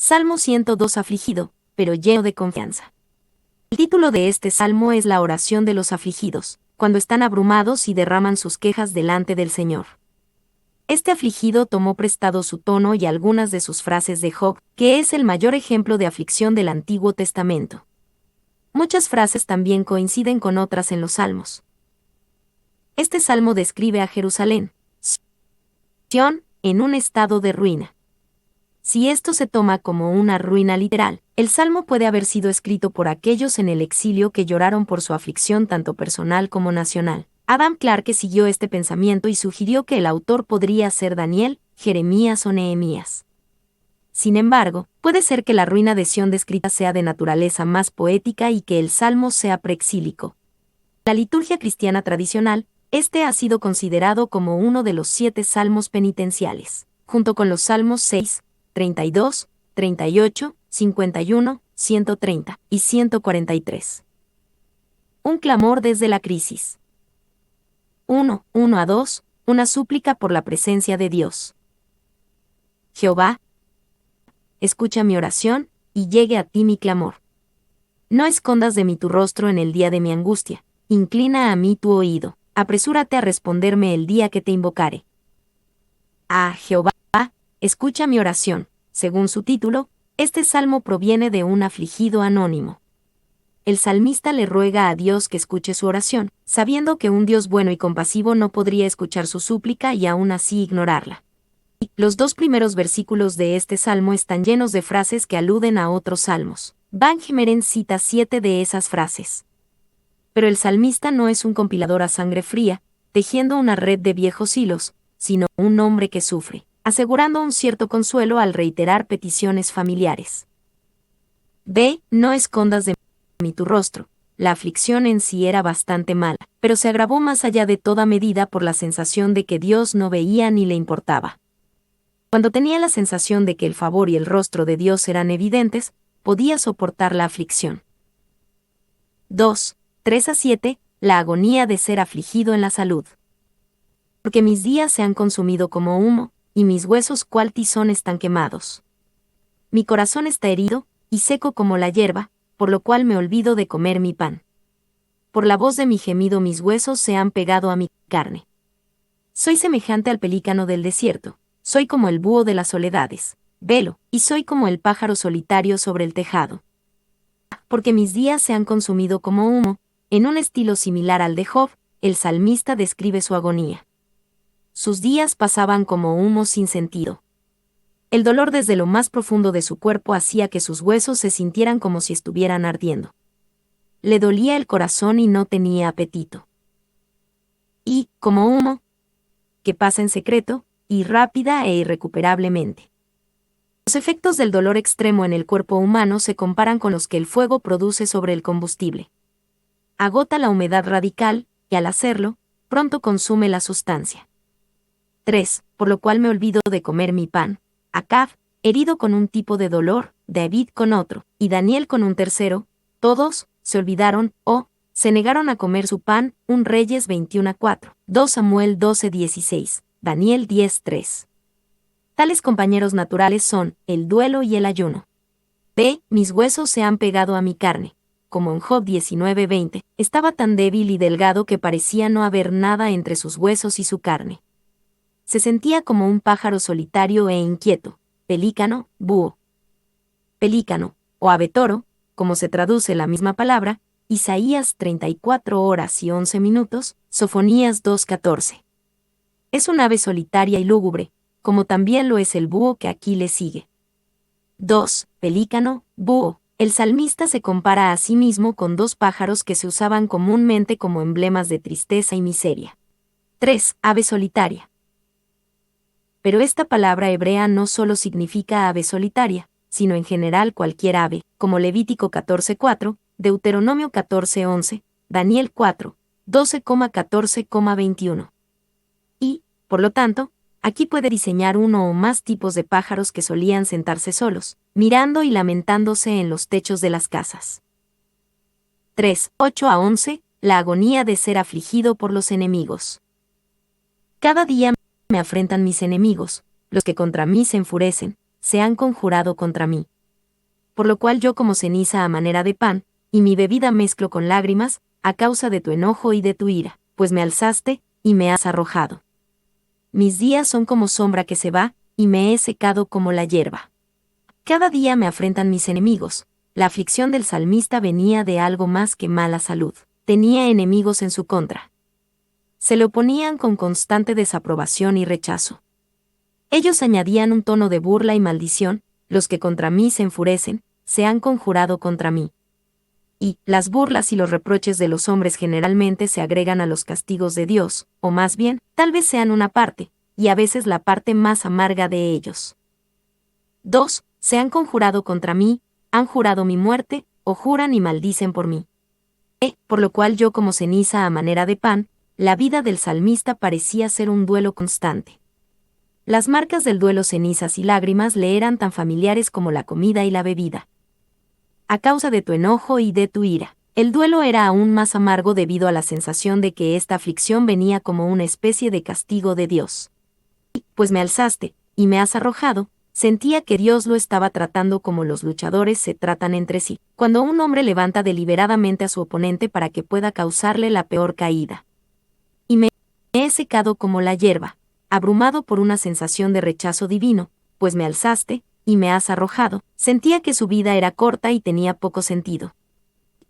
Salmo 102 afligido, pero lleno de confianza. El título de este salmo es la oración de los afligidos, cuando están abrumados y derraman sus quejas delante del Señor. Este afligido tomó prestado su tono y algunas de sus frases de Job, que es el mayor ejemplo de aflicción del Antiguo Testamento. Muchas frases también coinciden con otras en los salmos. Este salmo describe a Jerusalén, Sión, en un estado de ruina. Si esto se toma como una ruina literal, el salmo puede haber sido escrito por aquellos en el exilio que lloraron por su aflicción tanto personal como nacional. Adam Clarke siguió este pensamiento y sugirió que el autor podría ser Daniel, Jeremías o Nehemías. Sin embargo, puede ser que la ruina de Sión descrita sea de naturaleza más poética y que el salmo sea preexílico. En la liturgia cristiana tradicional, este ha sido considerado como uno de los 7 salmos penitenciales, junto con los salmos 6, 32, 38, 51, 130 y 143. Un clamor desde la crisis. 1:1-2, una súplica por la presencia de Dios. Jehová, escucha mi oración, y llegue a ti mi clamor. No escondas de mí tu rostro en el día de mi angustia, inclina a mí tu oído, apresúrate a responderme el día que te invocare. Jehová, escucha mi oración. Según su título, este salmo proviene de un afligido anónimo. El salmista le ruega a Dios que escuche su oración, sabiendo que un Dios bueno y compasivo no podría escuchar su súplica y aún así ignorarla. Los 2 primeros versículos de este salmo están llenos de frases que aluden a otros salmos. Van Gemeren cita 7 de esas frases. Pero el salmista no es un compilador a sangre fría, tejiendo una red de viejos hilos, sino un hombre que sufre, asegurando un cierto consuelo al reiterar peticiones familiares. No escondas de mí tu rostro. La aflicción en sí era bastante mala, pero se agravó más allá de toda medida por la sensación de que Dios no veía ni le importaba. Cuando tenía la sensación de que el favor y el rostro de Dios eran evidentes, podía soportar la aflicción. 3-7, la agonía de ser afligido en la salud. Porque mis días se han consumido como humo, y mis huesos cual tizón están quemados. Mi corazón está herido, y seco como la hierba, por lo cual me olvido de comer mi pan. Por la voz de mi gemido mis huesos se han pegado a mi carne. Soy semejante al pelícano del desierto, soy como el búho de las soledades, velo, y soy como el pájaro solitario sobre el tejado. Porque mis días se han consumido como humo, en un estilo similar al de Job, el salmista describe su agonía. Sus días pasaban como humo sin sentido. El dolor desde lo más profundo de su cuerpo hacía que sus huesos se sintieran como si estuvieran ardiendo. Le dolía el corazón y no tenía apetito. Y, como humo, que pasa en secreto, y rápida e irrecuperablemente. Los efectos del dolor extremo en el cuerpo humano se comparan con los que el fuego produce sobre el combustible. Agota la humedad radical, y al hacerlo, pronto consume la sustancia. 3. Por lo cual me olvido de comer mi pan. Acab, herido con un tipo de dolor, David con otro, y Daniel con un tercero, todos, se olvidaron, se negaron a comer su pan, 1 Reyes 21:4, 2 Samuel 12:16, Daniel 10:3. Tales compañeros naturales son, el duelo y el ayuno. Mis huesos se han pegado a mi carne. Como en Job 19:20, estaba tan débil y delgado que parecía no haber nada entre sus huesos y su carne. Se sentía como un pájaro solitario e inquieto, pelícano, búho. Pelícano, o abetoro, como se traduce la misma palabra, Isaías 34:11, Sofonías 2:14. Es un ave solitaria y lúgubre, como también lo es el búho que aquí le sigue. Pelícano, búho. El salmista se compara a sí mismo con 2 pájaros que se usaban comúnmente como emblemas de tristeza y miseria. 3. Ave solitaria. Pero esta palabra hebrea no solo significa ave solitaria, sino en general cualquier ave, como Levítico 14:4, Deuteronomio 14:11, Daniel 4, 12,14,21. Y, por lo tanto, aquí puede diseñar uno o más tipos de pájaros que solían sentarse solos, mirando y lamentándose en los techos de las casas. 8-11, la agonía de ser afligido por los enemigos. Cada día me afrentan mis enemigos, los que contra mí se enfurecen, se han conjurado contra mí, por lo cual yo como ceniza a manera de pan, y mi bebida mezclo con lágrimas, a causa de tu enojo y de tu ira, pues me alzaste, y me has arrojado. Mis días son como sombra que se va, y me he secado como la hierba. Cada día me afrentan mis enemigos. La aflicción del salmista venía de algo más que mala salud. Tenía enemigos en su contra. Se le oponían con constante desaprobación y rechazo. Ellos añadían un tono de burla y maldición: los que contra mí se enfurecen, se han conjurado contra mí. Y las burlas y los reproches de los hombres generalmente se agregan a los castigos de Dios, o más bien, tal vez sean una parte, y a veces la parte más amarga de ellos. 2. Se han conjurado contra mí, han jurado mi muerte, o juran y maldicen por mí. Por lo cual yo como ceniza a manera de pan, la vida del salmista parecía ser un duelo constante. Las marcas del duelo, cenizas y lágrimas, le eran tan familiares como la comida y la bebida. A causa de tu enojo y de tu ira, el duelo era aún más amargo debido a la sensación de que esta aflicción venía como una especie de castigo de Dios. Pues me alzaste, y me has arrojado. Sentía que Dios lo estaba tratando como los luchadores se tratan entre sí, cuando un hombre levanta deliberadamente a su oponente para que pueda causarle la peor caída. Y me he secado como la hierba, abrumado por una sensación de rechazo divino, pues me alzaste, y me has arrojado. Sentía que su vida era corta y tenía poco sentido.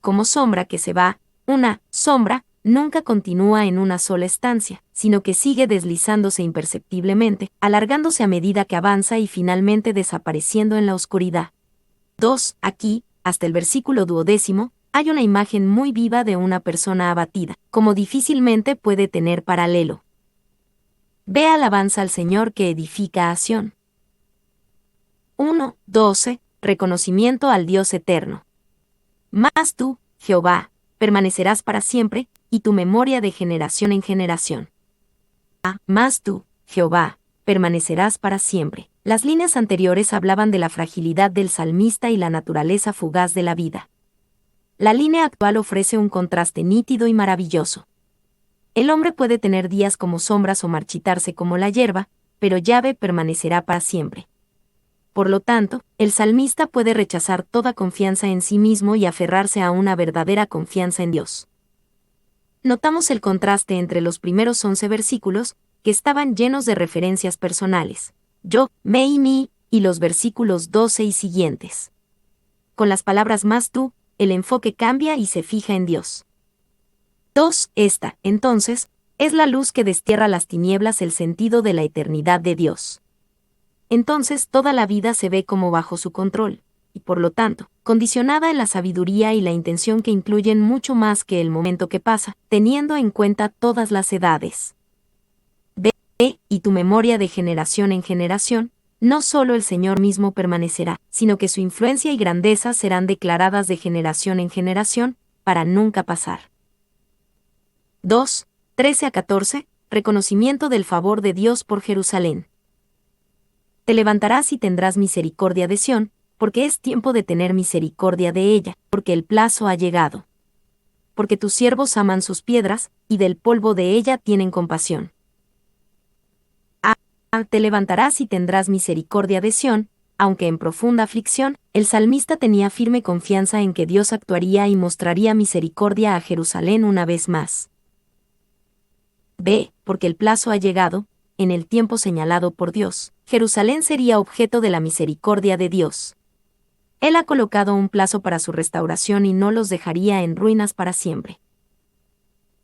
Como sombra que se va, una sombra nunca continúa en una sola estancia, sino que sigue deslizándose imperceptiblemente, alargándose a medida que avanza y finalmente desapareciendo en la oscuridad. 2. Aquí, hasta el versículo 12, hay una imagen muy viva de una persona abatida, como difícilmente puede tener paralelo. Ve alabanza al Señor que edifica a Sión. 1:12. Reconocimiento al Dios eterno. Mas tú, Jehová, permanecerás para siempre, y tu memoria de generación en generación. Mas tú, Jehová, permanecerás para siempre. Las líneas anteriores hablaban de la fragilidad del salmista y la naturaleza fugaz de la vida. La línea actual ofrece un contraste nítido y maravilloso. El hombre puede tener días como sombras o marchitarse como la hierba, pero Yahvé permanecerá para siempre. Por lo tanto, el salmista puede rechazar toda confianza en sí mismo y aferrarse a una verdadera confianza en Dios. Notamos el contraste entre los primeros 11 versículos, que estaban llenos de referencias personales, yo, me y mí, y los versículos 12 y siguientes. Con las palabras mas tú, el enfoque cambia y se fija en Dios. 2. Esta, entonces, es la luz que destierra las tinieblas, el sentido de la eternidad de Dios. Entonces toda la vida se ve como bajo su control, y por lo tanto, condicionada en la sabiduría y la intención que incluyen mucho más que el momento que pasa, teniendo en cuenta todas las edades. Ve, y tu memoria de generación en generación, no solo el Señor mismo permanecerá, sino que su influencia y grandeza serán declaradas de generación en generación, para nunca pasar. 2:13-14. Reconocimiento del favor de Dios por Jerusalén. Te levantarás y tendrás misericordia de Sión, porque es tiempo de tener misericordia de ella, porque el plazo ha llegado. Porque tus siervos aman sus piedras, y del polvo de ella tienen compasión. Te levantarás y tendrás misericordia de Sión. Aunque en profunda aflicción, el salmista tenía firme confianza en que Dios actuaría y mostraría misericordia a Jerusalén una vez más. Porque el plazo ha llegado, en el tiempo señalado por Dios, Jerusalén sería objeto de la misericordia de Dios. Él ha colocado un plazo para su restauración y no los dejaría en ruinas para siempre.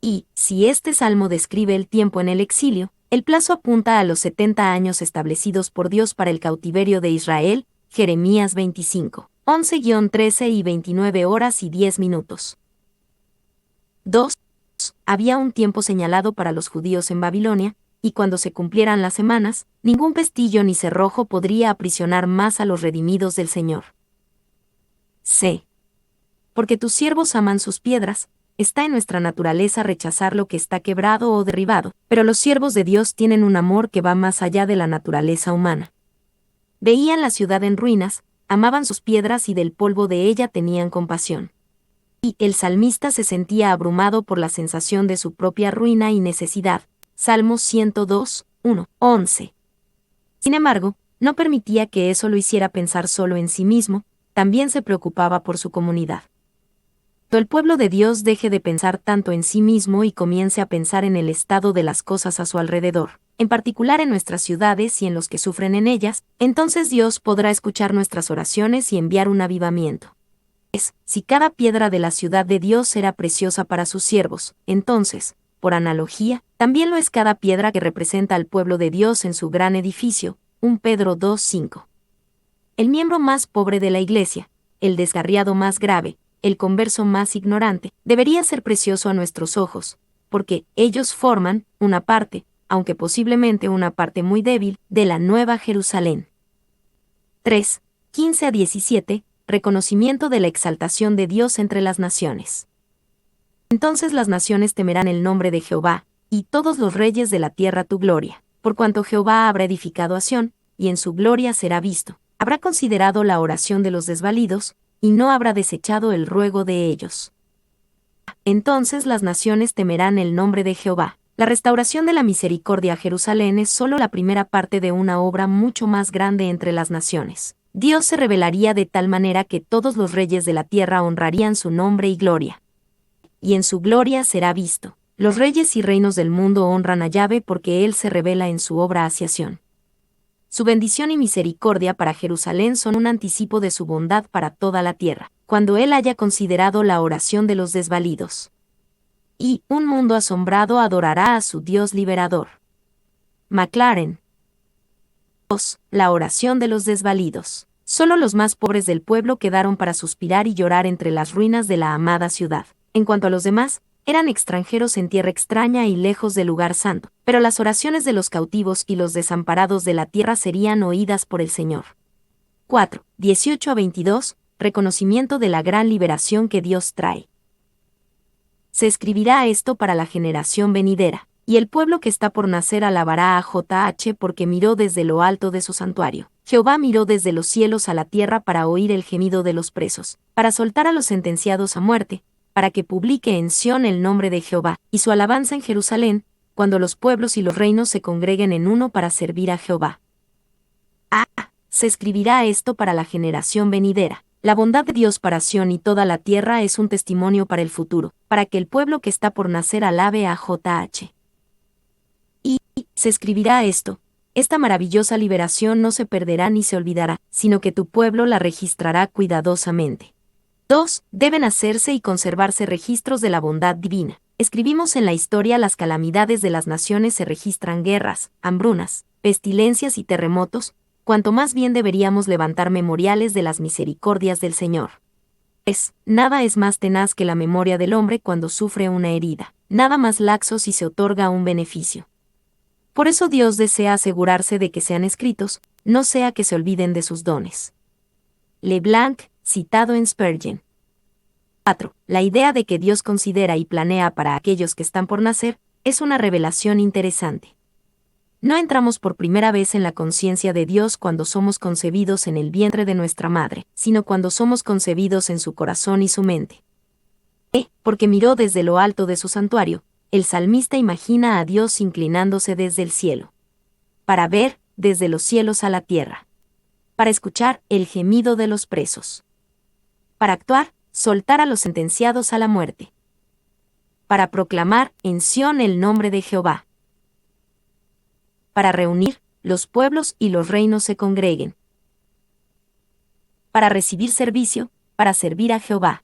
Y, si este salmo describe el tiempo en el exilio, el plazo apunta a los 70 años establecidos por Dios para el cautiverio de Israel, Jeremías 25, 11-13 y 29 horas y 10 minutos. 2. Había un tiempo señalado para los judíos en Babilonia, y cuando se cumplieran las semanas, ningún pestillo ni cerrojo podría aprisionar más a los redimidos del Señor. C. Porque tus siervos aman sus piedras, está en nuestra naturaleza rechazar lo que está quebrado o derribado, pero los siervos de Dios tienen un amor que va más allá de la naturaleza humana. Veían la ciudad en ruinas, amaban sus piedras y del polvo de ella tenían compasión. Y el salmista se sentía abrumado por la sensación de su propia ruina y necesidad. Salmo 102, 1-11. Sin embargo, no permitía que eso lo hiciera pensar solo en sí mismo, también se preocupaba por su comunidad. Cuando el pueblo de Dios deje de pensar tanto en sí mismo y comience a pensar en el estado de las cosas a su alrededor, en particular en nuestras ciudades y en los que sufren en ellas, entonces Dios podrá escuchar nuestras oraciones y enviar un avivamiento. Si cada piedra de la ciudad de Dios era preciosa para sus siervos, entonces, por analogía, también lo es cada piedra que representa al pueblo de Dios en su gran edificio. 1 Pedro 2:5. El miembro más pobre de la iglesia, el descarriado más grave, el converso más ignorante, debería ser precioso a nuestros ojos, porque ellos forman una parte, aunque posiblemente una parte muy débil, de la Nueva Jerusalén. 3. 15-17. Reconocimiento de la exaltación de Dios entre las naciones. Entonces las naciones temerán el nombre de Jehová, y todos los reyes de la tierra tu gloria, por cuanto Jehová habrá edificado a Sión, y en su gloria será visto. Habrá considerado la oración de los desvalidos, y no habrá desechado el ruego de ellos. Entonces las naciones temerán el nombre de Jehová. La restauración de la misericordia a Jerusalén es solo la primera parte de una obra mucho más grande entre las naciones. Dios se revelaría de tal manera que todos los reyes de la tierra honrarían su nombre y gloria. Y en su gloria será visto. Los reyes y reinos del mundo honran a Yahvé porque Él se revela en su obra hacia Sión. Su bendición y misericordia para Jerusalén son un anticipo de su bondad para toda la tierra, cuando Él haya considerado la oración de los desvalidos. Y un mundo asombrado adorará a su Dios liberador. McLaren. 2. La oración de los desvalidos. Solo los más pobres del pueblo quedaron para suspirar y llorar entre las ruinas de la amada ciudad. En cuanto a los demás, eran extranjeros en tierra extraña y lejos del lugar santo, pero las oraciones de los cautivos y los desamparados de la tierra serían oídas por el Señor. 4. 18-22. Reconocimiento de la gran liberación que Dios trae. Se escribirá esto para la generación venidera, y el pueblo que está por nacer alabará a JH porque miró desde lo alto de su santuario. Jehová miró desde los cielos a la tierra para oír el gemido de los presos, para soltar a los sentenciados a muerte, para que publique en Sión el nombre de Jehová, y su alabanza en Jerusalén, cuando los pueblos y los reinos se congreguen en uno para servir a Jehová. Se escribirá esto para la generación venidera. La bondad de Dios para Sión y toda la tierra es un testimonio para el futuro, para que el pueblo que está por nacer alabe a JH. Y se escribirá esto: esta maravillosa liberación no se perderá ni se olvidará, sino que tu pueblo la registrará cuidadosamente. 2. Deben hacerse y conservarse registros de la bondad divina. Escribimos en la historia las calamidades de las naciones, se registran guerras, hambrunas, pestilencias y terremotos, cuanto más bien deberíamos levantar memoriales de las misericordias del Señor. Nada es más tenaz que la memoria del hombre cuando sufre una herida, nada más laxo si se otorga un beneficio. Por eso Dios desea asegurarse de que sean escritos, no sea que se olviden de sus dones. LeBlanc, citado en Spurgeon. 4. La idea de que Dios considera y planea para aquellos que están por nacer es una revelación interesante. No entramos por primera vez en la conciencia de Dios cuando somos concebidos en el vientre de nuestra madre, sino cuando somos concebidos en su corazón y su mente. Porque miró desde lo alto de su santuario, el salmista imagina a Dios inclinándose desde el cielo. Para ver, desde los cielos a la tierra. Para escuchar el gemido de los presos. Para actuar, soltar a los sentenciados a la muerte. Para proclamar en Sión el nombre de Jehová. Para reunir, los pueblos y los reinos se congreguen. Para recibir servicio, para servir a Jehová.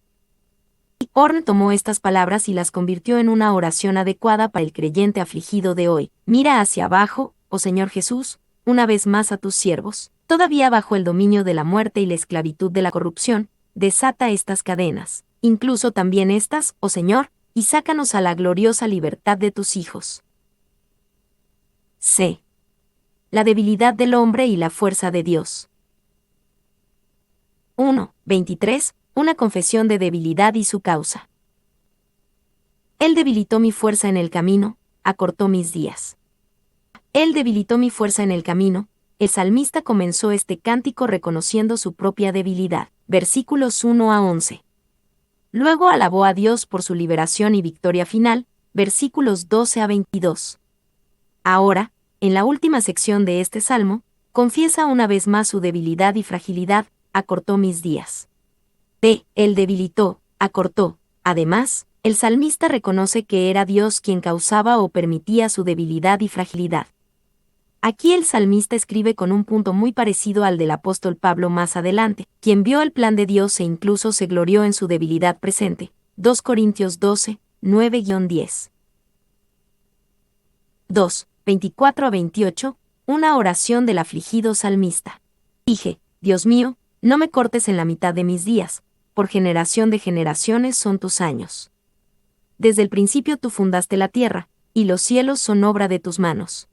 Horn tomó estas palabras y las convirtió en una oración adecuada para el creyente afligido de hoy. Mira hacia abajo, oh Señor Jesús, una vez más a tus siervos, todavía bajo el dominio de la muerte y la esclavitud de la corrupción, desata estas cadenas, incluso también estas, oh Señor, y sácanos a la gloriosa libertad de tus hijos. C. La debilidad del hombre y la fuerza de Dios. 1. 23. Una confesión de debilidad y su causa. Él debilitó mi fuerza en el camino, acortó mis días. Él debilitó mi fuerza en el camino. El salmista comenzó este cántico reconociendo su propia debilidad. Versículos 1-11. Luego alabó a Dios por su liberación y victoria final. Versículos 12-22. Ahora, en la última sección de este salmo, confiesa una vez más su debilidad y fragilidad. acortó mis días. D. Él debilitó, acortó. Además, el salmista reconoce que era Dios quien causaba o permitía su debilidad y fragilidad. Aquí el salmista escribe con un punto muy parecido al del apóstol Pablo más adelante, quien vio el plan de Dios e incluso se glorió en su debilidad presente. 2 Corintios 12, 9-10. 2, 24-28, una oración del afligido salmista. Dije, Dios mío, no me cortes en la mitad de mis días, por generación de generaciones son tus años. Desde el principio tú fundaste la tierra, y los cielos son obra de tus manos.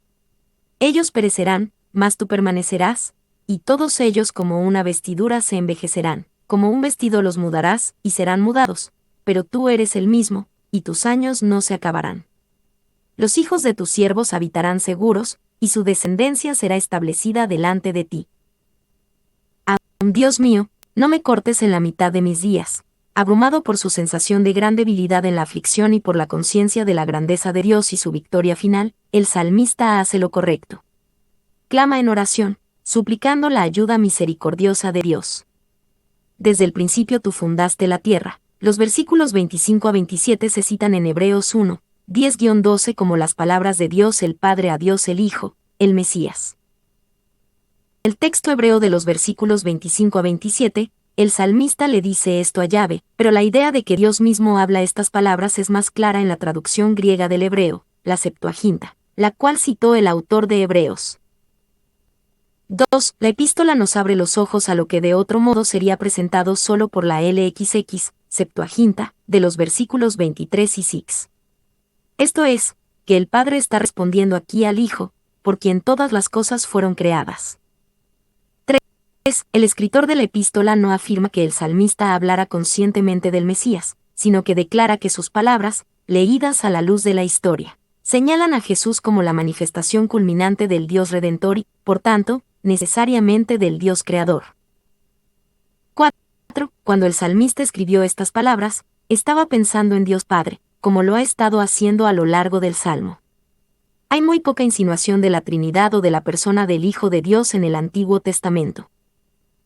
Ellos perecerán, mas tú permanecerás, y todos ellos como una vestidura se envejecerán, como un vestido los mudarás, y serán mudados, pero tú eres el mismo, y tus años no se acabarán. Los hijos de tus siervos habitarán seguros, y su descendencia será establecida delante de ti. Dios mío, no me cortes en la mitad de mis días. Abrumado por su sensación de gran debilidad en la aflicción y por la conciencia de la grandeza de Dios y su victoria final, el salmista hace lo correcto. Clama en oración, suplicando la ayuda misericordiosa de Dios. Desde el principio tú fundaste la tierra. Los versículos 25-27 se citan en Hebreos 1, 10-12 como las palabras de Dios el Padre a Dios el Hijo, el Mesías. El texto hebreo de los versículos 25-27, el salmista le dice esto a Yahvé, pero la idea de que Dios mismo habla estas palabras es más clara en la traducción griega del hebreo, la Septuaginta, la cual citó el autor de Hebreos. 2. La epístola nos abre los ojos a lo que de otro modo sería presentado solo por la LXX, Septuaginta, de los versículos 23 y 6. Esto es, que el Padre está respondiendo aquí al Hijo, por quien todas las cosas fueron creadas. 3. El escritor de la epístola no afirma que el salmista hablara conscientemente del Mesías, sino que declara que sus palabras, leídas a la luz de la historia, señalan a Jesús como la manifestación culminante del Dios Redentor y, por tanto, necesariamente del Dios Creador. 4. Cuando el salmista escribió estas palabras, estaba pensando en Dios Padre, como lo ha estado haciendo a lo largo del Salmo. Hay muy poca insinuación de la Trinidad o de la persona del Hijo de Dios en el Antiguo Testamento.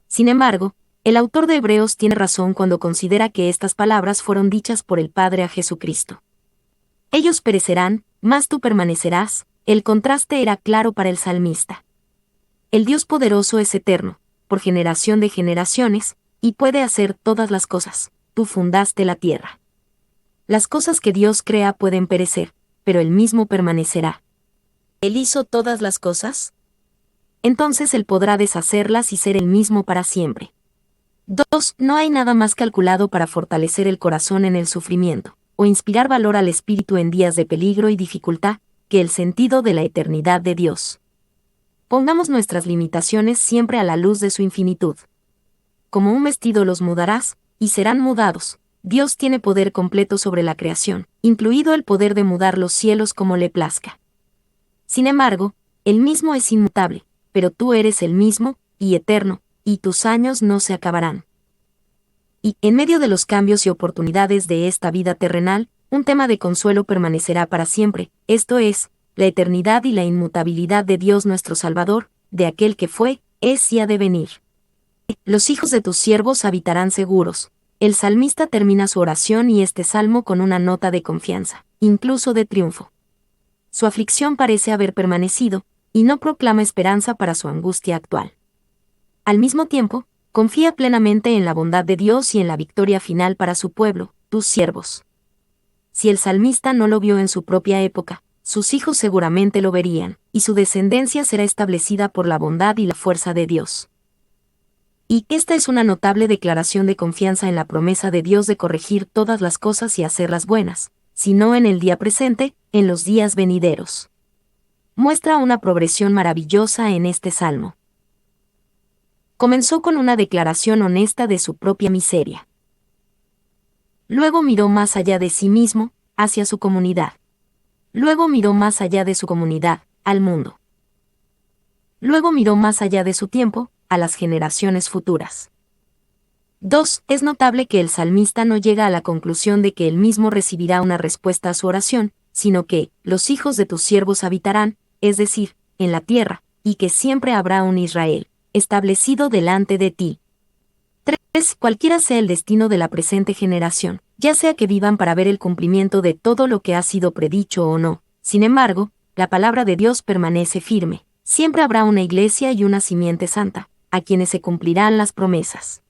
Sin embargo, el autor de Hebreos tiene razón cuando considera que estas palabras fueron dichas por el Padre a Jesucristo. Ellos perecerán, mas tú permanecerás. El contraste era claro para el salmista. El Dios poderoso es eterno, por generación de generaciones, y puede hacer todas las cosas. Tú fundaste la tierra. Las cosas que Dios crea pueden perecer, pero Él mismo permanecerá. ¿Él hizo todas las cosas? Entonces Él podrá deshacerlas y ser el mismo para siempre. 2. No hay nada más calculado para fortalecer el corazón en el sufrimiento, o inspirar valor al espíritu en días de peligro y dificultad, que el sentido de la eternidad de Dios. Pongamos nuestras limitaciones siempre a la luz de su infinitud. Como un vestido los mudarás, y serán mudados. Dios tiene poder completo sobre la creación, incluido el poder de mudar los cielos como le plazca. Sin embargo, Él mismo es inmutable, pero tú eres el mismo, y eterno, y tus años no se acabarán. Y, en medio de los cambios y oportunidades de esta vida terrenal, un tema de consuelo permanecerá para siempre, esto es, la eternidad y la inmutabilidad de Dios nuestro Salvador, de aquel que fue, es y ha de venir. Los hijos de tus siervos habitarán seguros. El salmista termina su oración y este salmo con una nota de confianza, incluso de triunfo. Su aflicción parece haber permanecido, y no proclama esperanza para su angustia actual. Al mismo tiempo, confía plenamente en la bondad de Dios y en la victoria final para su pueblo, tus siervos. Si el salmista no lo vio en su propia época, sus hijos seguramente lo verían, y su descendencia será establecida por la bondad y la fuerza de Dios. Y esta es una notable declaración de confianza en la promesa de Dios de corregir todas las cosas y hacerlas buenas, si no en el día presente, en los días venideros. Muestra una progresión maravillosa en este salmo. Comenzó con una declaración honesta de su propia miseria. Luego miró más allá de sí mismo, hacia su comunidad. Luego miró más allá de su comunidad, al mundo. Luego miró más allá de su tiempo, a las generaciones futuras. 2. Es notable que el salmista no llega a la conclusión de que él mismo recibirá una respuesta a su oración, sino que, los hijos de tus siervos habitarán, es decir, en la tierra, y que siempre habrá un Israel, establecido delante de ti. Cualquiera sea el destino de la presente generación, ya sea que vivan para ver el cumplimiento de todo lo que ha sido predicho o no, sin embargo, la palabra de Dios permanece firme. Siempre habrá una iglesia y una simiente santa, a quienes se cumplirán las promesas.